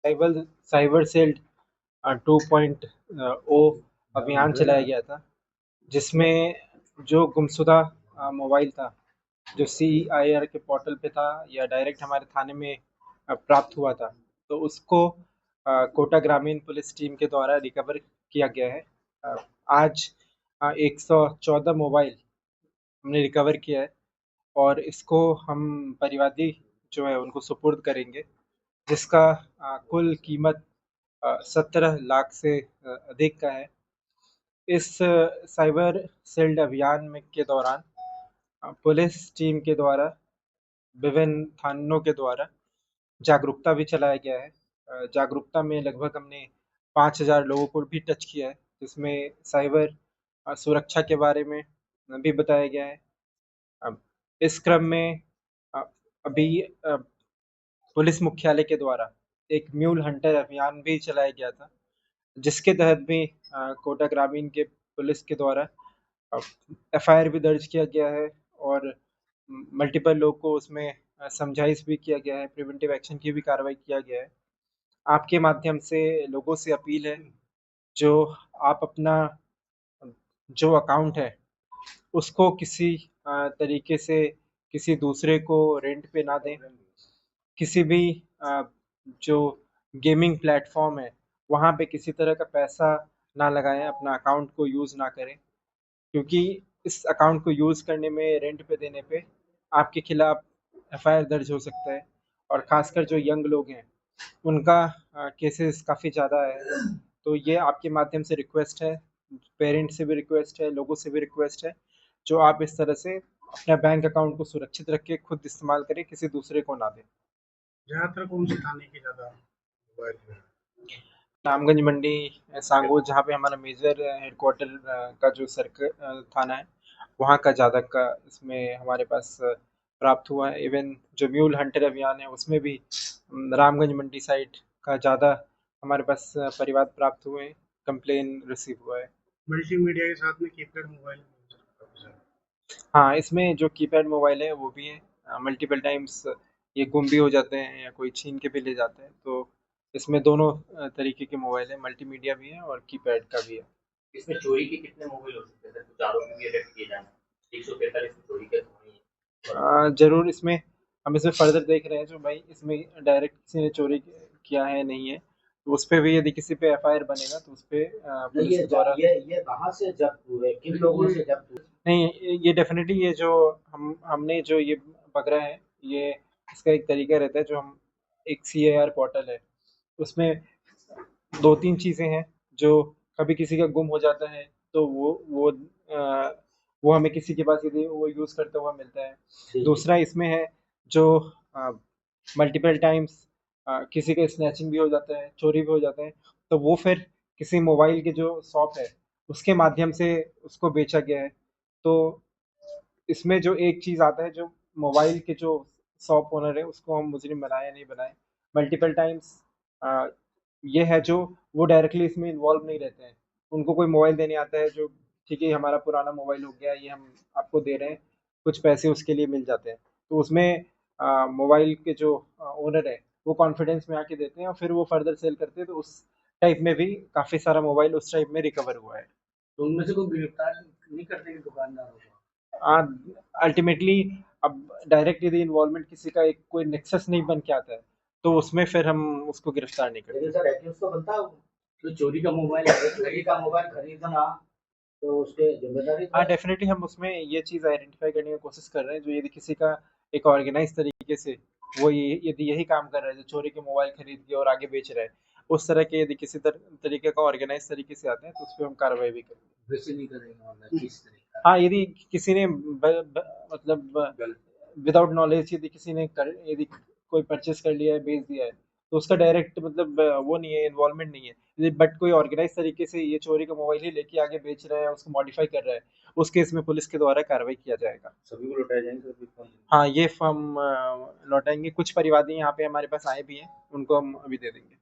Cyber cyber cell 2.0 अभियान चलाया गया था, जिसमें जो गुमशुदा मोबाइल था, जो CIR के पोर्टल पे था या डायरेक्ट हमारे थाने में प्राप्त हुआ था, तो उसको कोटा ग्रामीण पुलिस टीम के द्वारा रिकवर किया गया है। अ, आज 114 मोबाइल हमने रिकवर किया है और इसको हम परिवादी जो है उनको सुपुर्द करेंगे, जिसका कुल कीमत 17 लाख से अधिक का है। इस साइबर सेल अभियान में के दौरान पुलिस टीम के द्वारा विभिन्न थानों के द्वारा जागरूकता भी चलाया गया है। जागरूकता में लगभग हमने 5,000 लोगों को भी टच किया है, जिसमें साइबर सुरक्षा के बारे में भी बताया गया है। अब इस क्रम में अ, अभी पुलिस मुख्यालय के द्वारा एक म्यूल हंटर अभियान भी चलाया गया था, जिसके तहत भी कोटा ग्रामीण के पुलिस के द्वारा FIR भी दर्ज किया गया है और मल्टीपल लोग को उसमें समझाइश भी किया गया है, प्रिवेंटिव एक्शन की भी कार्रवाई किया गया है। आपके माध्यम से लोगों से अपील है, जो आप अपना जो अकाउंट है उसको किसी तरीके से किसी दूसरे को रेंट पे ना दें। किसी भी जो गेमिंग प्लेटफॉर्म है वहाँ पे किसी तरह का पैसा ना लगाएं, अपना अकाउंट को यूज़ ना करें, क्योंकि इस अकाउंट को यूज़ करने में रेंट पे देने पे आपके खिलाफ FIR दर्ज हो सकता है। और ख़ासकर जो यंग लोग हैं उनका केसेस काफ़ी ज़्यादा है। तो ये आपके माध्यम से रिक्वेस्ट है, पेरेंट्स से भी रिक्वेस्ट है, लोगों से भी रिक्वेस्ट है, जो आप इस तरह से अपना बैंक अकाउंट को सुरक्षित रख के खुद इस्तेमाल करें, किसी दूसरे को ना दें। ज़्यादातर कौन से थाने की ज़्यादा मोबाइल है? रामगंज मंडी, सांगोद, जहाँ पे हमारा मेजर हेडक्वार्टर का जो थाना है, वहाँ का ज़्यादा का इसमें हमारे पास प्राप्त हुआ है। इवन जो म्यूल हंटर अभियान है उसमें भी रामगंज मंडी साइड का ज़्यादा हमारे पास परिवाद प्राप्त हुए हैं, कंप्लेन रिसीव हुआ है। मल्टीमीडिया के साथ में कीपैड मोबाइल हाँ, इसमें जो कीपैड मोबाइल है वो भी है। मल्टीपल टाइम्स ये गुम भी हो जाते हैं या कोई छीन के भी ले जाते हैं, तो इसमें दोनों तरीके के मोबाइल है, मल्टीमीडिया भी है और कीपैड का भी है। इसमें चोरी के कितने मोबाइल हो सकते हैं सर? कुछ आरोपी भी अरेस्ट किए जाए। 145 में चोरी के तो नहीं ज़रूर इसमें हम इसमें फर्दर देख रहे हैं, जो भाई इसमें डायरेक्ट किसी ने चोरी किया है नहीं है, तो उस पे भी यदि किसी पे FIR बनेगा तो उस पे पुलिस के द्वारा ये कहाँ से जब्त हुए, किन लोगों से जब्त हुए? नहीं, ये डेफिनेटली ये जो हमने जो ये पकड़ा है, ये इसका एक तरीका रहता है, जो हम एक CIR पोर्टल है, उसमें 2-3 चीज़ें हैं, जो कभी किसी का गुम हो जाता है तो वो हमें किसी के पास यदि वो यूज़ करता हुआ मिलता है। दूसरा इसमें है जो मल्टीपल टाइम्स किसी का स्नैचिंग भी हो जाता है, चोरी भी हो जाता है, तो वो फिर किसी मोबाइल के जो शॉप है उसके माध्यम से उसको बेचा गया है। तो इसमें जो एक चीज़ आता है, जो मोबाइल के जो शॉप ओनर है उसको हम मुजरिम बनाए या नहीं बनाए, मल्टीपल टाइम्स ये है जो वो डायरेक्टली इसमें इन्वॉल्व नहीं रहते हैं। उनको कोई मोबाइल देने आता है, जो ठीक है हमारा पुराना मोबाइल हो गया, ये हम आपको दे रहे हैं, कुछ पैसे उसके लिए मिल जाते हैं, तो उसमें मोबाइल के जो ओनर है वो कॉन्फिडेंस में आके देते हैं और फिर वो फर्दर सेल करते हैं, तो उस टाइप में भी काफ़ी सारा मोबाइल उस टाइप में रिकवर हुआ है। तो उनमें से कोई गिरफ्तार नहीं करते कि दुकानदारों को? अल्टीमेटली अब डायरेक्ट यदि इन्वॉल्वमेंट किसी का एक कोई नेक्सस नहीं बन के आता है, तो उसमें फिर हम उसको गिरफ्तार नहीं करते। लेकिन सर एटलीस्ट तो बनता है तो चोरी का मोबाइल है, चोरी का मोबाइल खरीदना तो उसके जिम्मेदारी तो हाँ, है। डेफिनेटली हम उसमें ये चीज़ आइडेंटिफाई करने की कोशिश कर रहे हैं, जो यदि किसी का एक ऑर्गेनाइज तरीके से वो ये यदि यही काम कर रहा है, जो चोरी के मोबाइल खरीद के और आगे बेच रहा है, उस तरह के यदि किसी तरीके का ऑर्गेनाइज तरीके से आते हैं तो उस पर हम कार्रवाई भी करेंगे। वैसे नहीं करेंगे ऑनलाइन किस तरीके हाँ, यदि किसी ने मतलब विदाउट नॉलेज यदि किसी ने यदि कोई परचेस कर लिया है, बेच दिया है, तो उसका डायरेक्ट मतलब वो नहीं है, इन्वॉल्वमेंट नहीं है, यदि बट कोई ऑर्गेनाइज तरीके से ये चोरी का मोबाइल ही लेके आगे बेच रहा है, उसको मॉडिफाई कर रहा है, उस केस में पुलिस के द्वारा कार्रवाई किया जाएगा। सभी को लौटाए जाएंगे सर? हाँ, ये हम लौटाएंगे। कुछ परिवादी यहाँ पे हमारे पास आए भी हैं, उनको हम अभी दे देंगे।